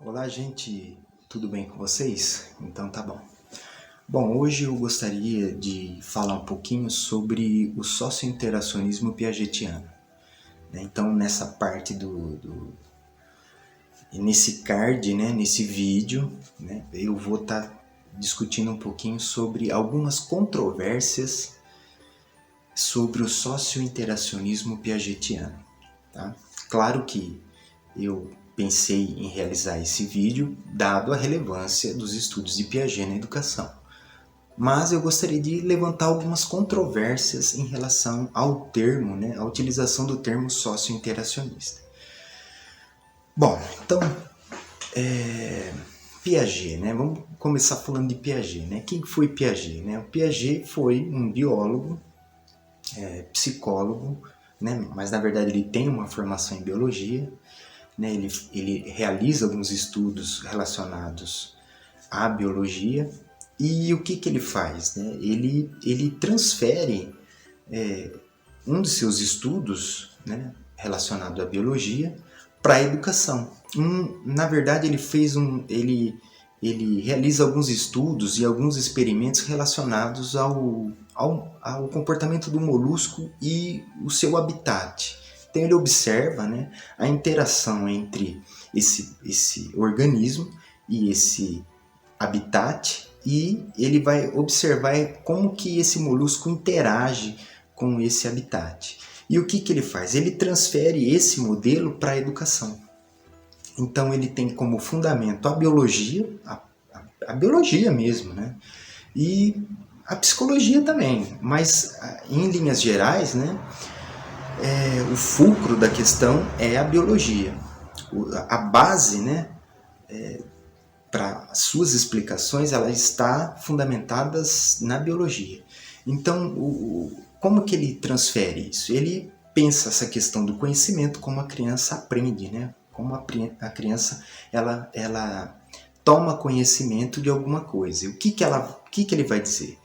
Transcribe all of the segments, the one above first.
Olá, gente, tudo bem com vocês? Então tá bom. Bom, hoje eu gostaria de falar um pouquinho sobre o socio-interacionismo piagetiano, né? Então, nessa parte nesse card, né, nesse vídeo, né, eu vou estar discutindo um pouquinho sobre algumas controvérsias sobre o socio-interacionismo piagetiano, tá? Claro que eu pensei em realizar esse vídeo dado a relevância dos estudos de Piaget na educação. Mas eu gostaria de levantar algumas controvérsias em relação ao termo, né, a utilização do termo socio-interacionista. Bom, então, Piaget, né? Vamos começar falando de Piaget, né? Quem foi Piaget, né? O Piaget foi um biólogo, psicólogo, né? Mas na verdade ele tem uma formação em biologia, né? Ele realiza alguns estudos relacionados à biologia. E o que ele faz, né? Ele transfere um de seus estudos, né, relacionado à biologia para a educação. Na verdade, ele realiza alguns estudos e alguns experimentos relacionados ao comportamento do molusco e o seu habitat. Então ele observa, né, a interação entre esse organismo e esse habitat, e ele vai observar como que esse molusco interage com esse habitat. E o que ele faz? Ele transfere esse modelo para a educação. Então ele tem como fundamento a biologia, a biologia mesmo, né? E a psicologia também, mas em linhas gerais, né, o fulcro da questão é a biologia. A base, né, para suas explicações, ela está fundamentadas na biologia. Então, como que ele transfere isso? Ele pensa essa questão do conhecimento, como a criança aprende, né? Como a criança ela toma conhecimento de alguma coisa. E o que ele vai dizer?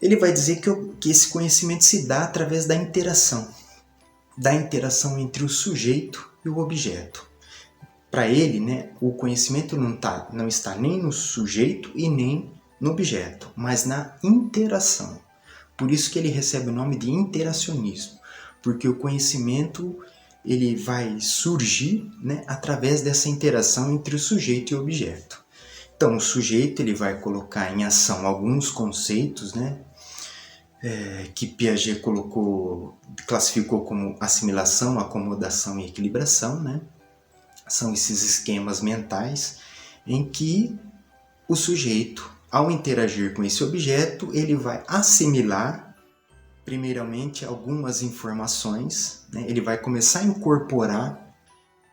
Ele vai dizer que esse conhecimento se dá através da interação entre o sujeito e o objeto. Para ele, né, o conhecimento não está nem no sujeito e nem no objeto, mas na interação. Por isso que ele recebe o nome de interacionismo, porque o conhecimento ele vai surgir, né, através dessa interação entre o sujeito e o objeto. Então, o sujeito ele vai colocar em ação alguns conceitos, né, que Piaget classificou como assimilação, acomodação e equilibração, né? São esses esquemas mentais em que o sujeito, ao interagir com esse objeto, ele vai assimilar, primeiramente, algumas informações, né? Ele vai começar a incorporar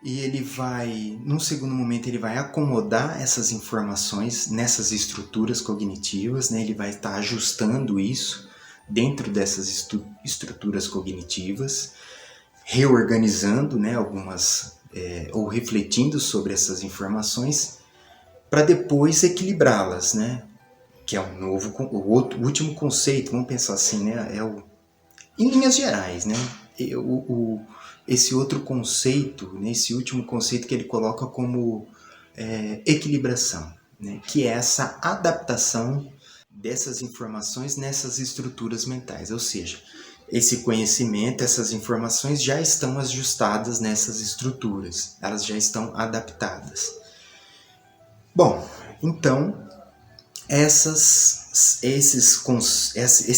e ele vai, num segundo momento, ele vai acomodar essas informações nessas estruturas cognitivas, né? Ele vai estar ajustando isso dentro dessas estruturas cognitivas, reorganizando, né, ou refletindo sobre essas informações para depois equilibrá-las, né? Que é o último conceito, vamos pensar assim, né? Em linhas gerais, né? Esse outro conceito, né? Esse último conceito que ele coloca como equilibração, né? Que é essa adaptação dessas informações nessas estruturas mentais, ou seja, esse conhecimento, essas informações já estão ajustadas nessas estruturas, elas já estão adaptadas. Bom, então esses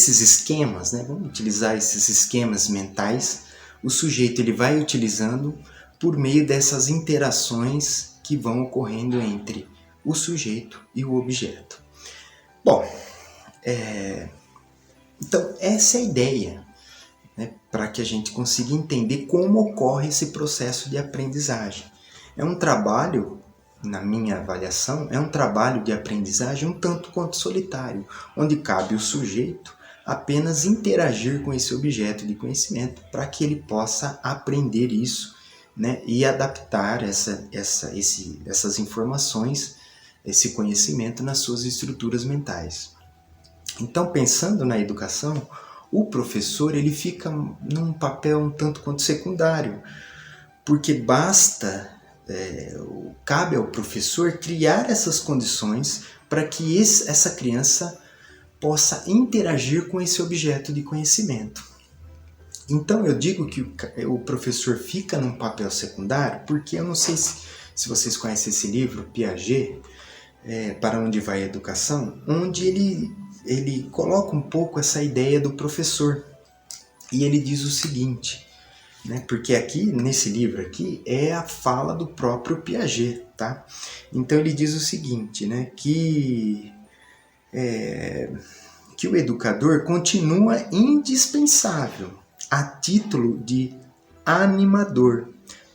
esquemas, né, vamos utilizar esses esquemas mentais, o sujeito ele vai utilizando por meio dessas interações que vão ocorrendo entre o sujeito e o objeto. Bom, então essa é a ideia, né, para que a gente consiga entender como ocorre esse processo de aprendizagem. É um trabalho, na minha avaliação, é um trabalho de aprendizagem um tanto quanto solitário, onde cabe o sujeito apenas interagir com esse objeto de conhecimento para que ele possa aprender isso, né, e adaptar essas informações, esse conhecimento nas suas estruturas mentais. Então, pensando na educação, o professor ele fica num papel um tanto quanto secundário, porque basta cabe ao professor criar essas condições para que essa criança possa interagir com esse objeto de conhecimento. Então eu digo que o professor fica num papel secundário porque eu não sei se vocês conhecem esse livro, Piaget, Para Onde Vai a Educação, onde ele coloca um pouco essa ideia do professor. E ele diz o seguinte, né, porque aqui, nesse livro aqui, é a fala do próprio Piaget, tá? Então ele diz o seguinte, né, que o educador continua indispensável a título de animador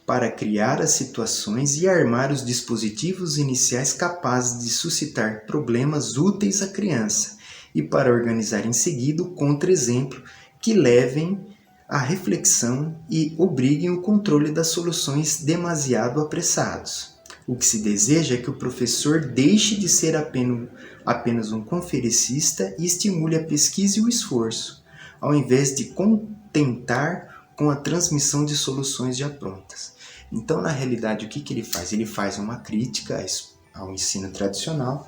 para criar as situações e armar os dispositivos iniciais capazes de suscitar problemas úteis à criança e para organizar em seguida o contra-exemplo que levem à reflexão e obriguem o controle das soluções demasiado apressados. O que se deseja é que o professor deixe de ser apenas um conferencista e estimule a pesquisa e o esforço, ao invés de contentar com a transmissão de soluções já prontas. Então, na realidade, o que ele faz? Ele faz uma crítica ao ensino tradicional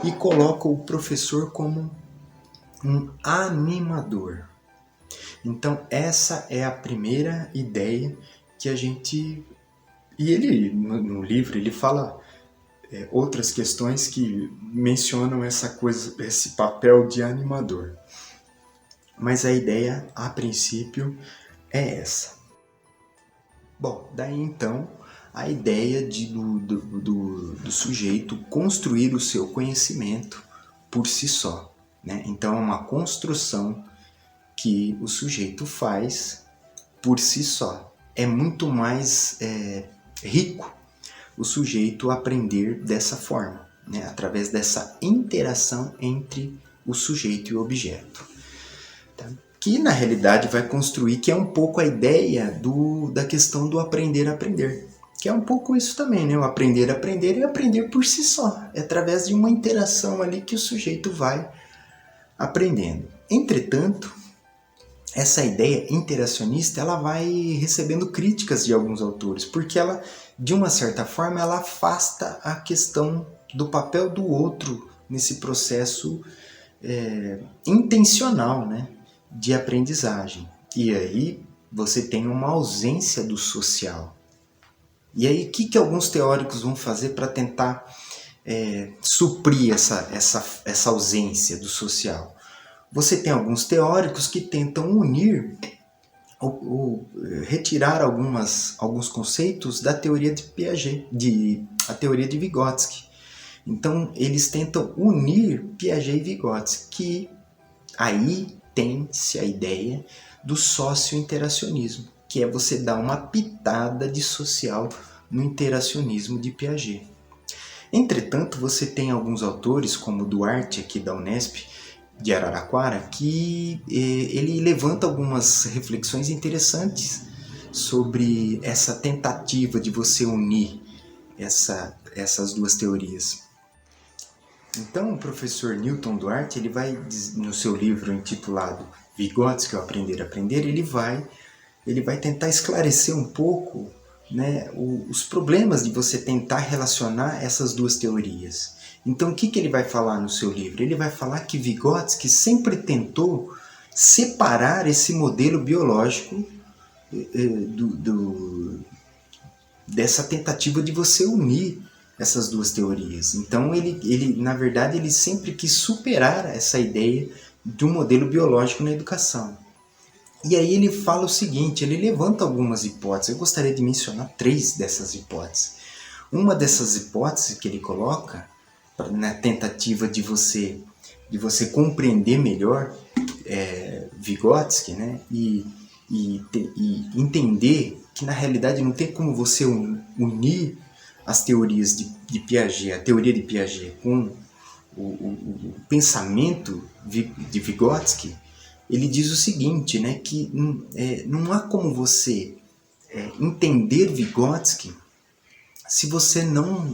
e coloca o professor como um animador. Então, essa é a primeira ideia que a gente... E ele, no livro, ele fala outras questões que mencionam esse papel de animador. Mas a ideia, a princípio, é essa. Bom, daí então, a ideia do sujeito construir o seu conhecimento por si só, né? Então, é uma construção que o sujeito faz por si só. É muito mais rico o sujeito aprender dessa forma, né? Através dessa interação entre o sujeito e o objeto. Tá? Que na realidade vai construir, que é um pouco a ideia da questão do aprender a aprender. Que é um pouco isso também, né? O aprender a aprender é aprender por si só. É através de uma interação ali que o sujeito vai aprendendo. Entretanto, essa ideia interacionista ela vai recebendo críticas de alguns autores, porque ela, de uma certa forma, ela afasta a questão do papel do outro nesse processo intencional, né, de aprendizagem. E aí você tem uma ausência do social. E aí o que alguns teóricos vão fazer para tentar suprir essa ausência do social? Você tem alguns teóricos que tentam unir ou retirar alguns conceitos da teoria de Piaget, a teoria de Vygotsky. Então, eles tentam unir Piaget e Vygotsky, que aí tem-se a ideia do socio-interacionismo, que é você dar uma pitada de social no interacionismo de Piaget. Entretanto, você tem alguns autores, como Duarte, aqui da Unesp, de Araraquara, que ele levanta algumas reflexões interessantes sobre essa tentativa de você unir essas duas teorias. Então, o professor Newton Duarte, ele vai, no seu livro intitulado Vygotsky, o Aprender a Aprender, ele vai tentar esclarecer um pouco, né, os problemas de você tentar relacionar essas duas teorias. Então, o que ele vai falar no seu livro? Ele vai falar que Vygotsky sempre tentou separar esse modelo biológico dessa tentativa de você unir essas duas teorias. Então, na verdade, ele sempre quis superar essa ideia de um modelo biológico na educação. E aí ele fala o seguinte, ele levanta algumas hipóteses. Eu gostaria de mencionar 3 dessas hipóteses. Uma dessas hipóteses que ele coloca, na tentativa de você compreender melhor Vygotsky, né? e entender que na realidade não tem como você unir as teorias de Piaget, a teoria de Piaget com o pensamento de Vygotsky. Ele diz o seguinte, né, que não há como você entender Vygotsky se você não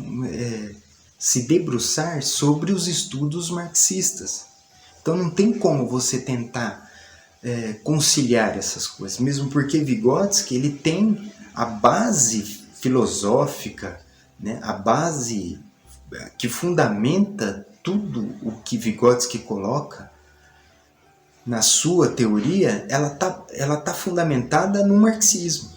se debruçar sobre os estudos marxistas. Então não tem como você tentar conciliar essas coisas, mesmo porque Vygotsky ele tem a base filosófica, né, a base que fundamenta tudo o que Vygotsky coloca na sua teoria, ela tá fundamentada no marxismo.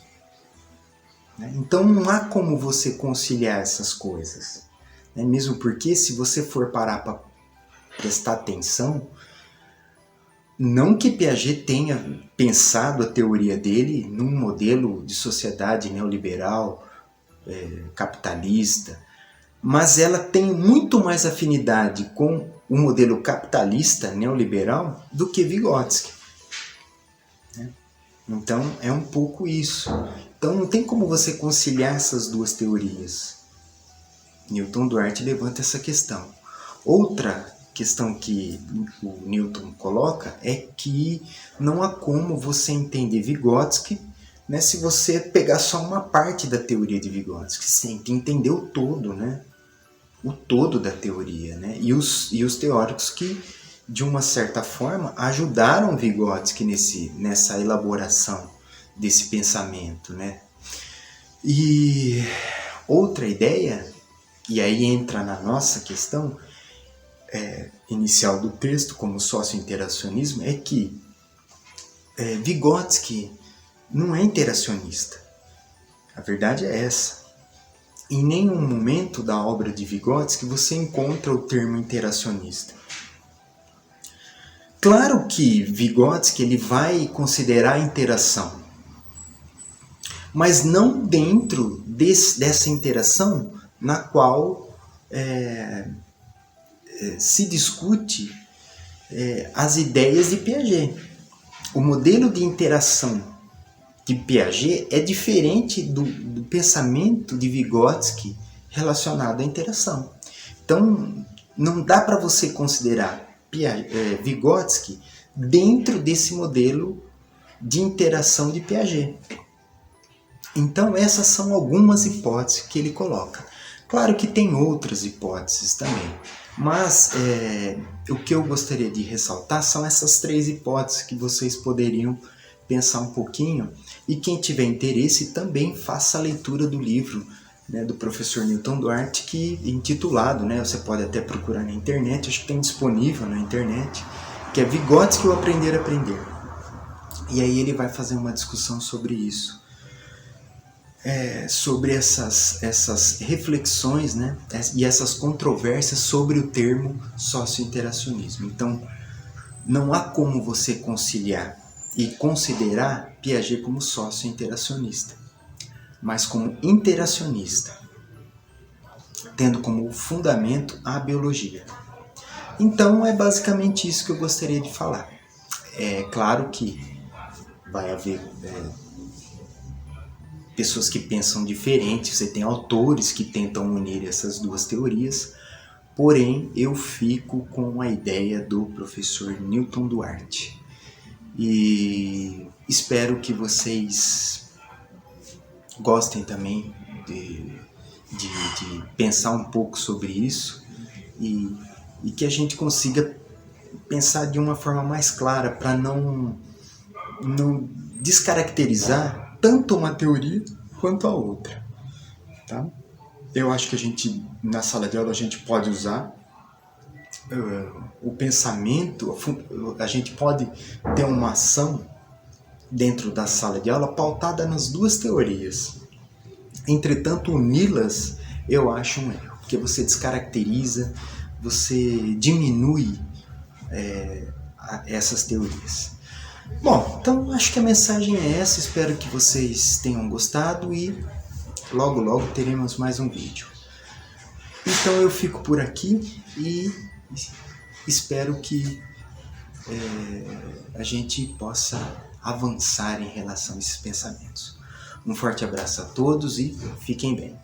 Né? Então não há como você conciliar essas coisas. Né? Mesmo porque, se você for parar para prestar atenção, não que Piaget tenha pensado a teoria dele num modelo de sociedade neoliberal, capitalista, mas ela tem muito mais afinidade com o modelo capitalista neoliberal do que Vygotsky. Né? Então é um pouco isso. Então não tem como você conciliar essas duas teorias. Newton Duarte levanta essa questão. Outra questão que o Newton coloca é que não há como você entender Vygotsky, né, se você pegar só uma parte da teoria de Vygotsky. Você tem que entender o todo, né? O todo da teoria, né? E os teóricos que, de uma certa forma, ajudaram Vygotsky nessa elaboração desse pensamento, né? E outra ideia, e aí entra na nossa questão inicial do texto, como sócio-interacionismo, é que Vygotsky não é interacionista. A verdade é essa. Em nenhum momento da obra de Vygotsky você encontra o termo interacionista. Claro que Vygotsky ele vai considerar a interação, mas não dentro dessa interação na qual se discute as ideias de Piaget. O modelo de interação de Piaget é diferente do pensamento de Vygotsky relacionado à interação. Então, não dá para você considerar Vygotsky dentro desse modelo de interação de Piaget. Então, essas são algumas hipóteses que ele coloca. Claro que tem outras hipóteses também, mas o que eu gostaria de ressaltar são essas 3 hipóteses que vocês poderiam pensar um pouquinho, e quem tiver interesse também faça a leitura do livro, né, do professor Newton Duarte, que intitulado, né, você pode até procurar na internet, acho que tem disponível na internet, que é Vygotsky, o Aprender a Aprender. E aí ele vai fazer uma discussão sobre isso. Sobre essas reflexões, né, e essas controvérsias sobre o termo sócio-interacionismo. Então, não há como você conciliar e considerar Piaget como sócio-interacionista, mas como interacionista, tendo como fundamento a biologia. Então, é basicamente isso que eu gostaria de falar. É claro que vai haver pessoas que pensam diferente, você tem autores que tentam unir essas duas teorias, porém eu fico com a ideia do professor Newton Duarte. E espero que vocês gostem também de pensar um pouco sobre isso e que a gente consiga pensar de uma forma mais clara para não descaracterizar tanto uma teoria quanto a outra, tá? Eu acho que a gente, na sala de aula, a gente pode usar o pensamento, a gente pode ter uma ação dentro da sala de aula pautada nas duas teorias. Entretanto, uni-las eu acho um erro, porque você descaracteriza, você diminui essas teorias. Bom, então acho que a mensagem é essa, espero que vocês tenham gostado e logo logo teremos mais um vídeo. Então eu fico por aqui e espero que a gente possa avançar em relação a esses pensamentos. Um forte abraço a todos e fiquem bem.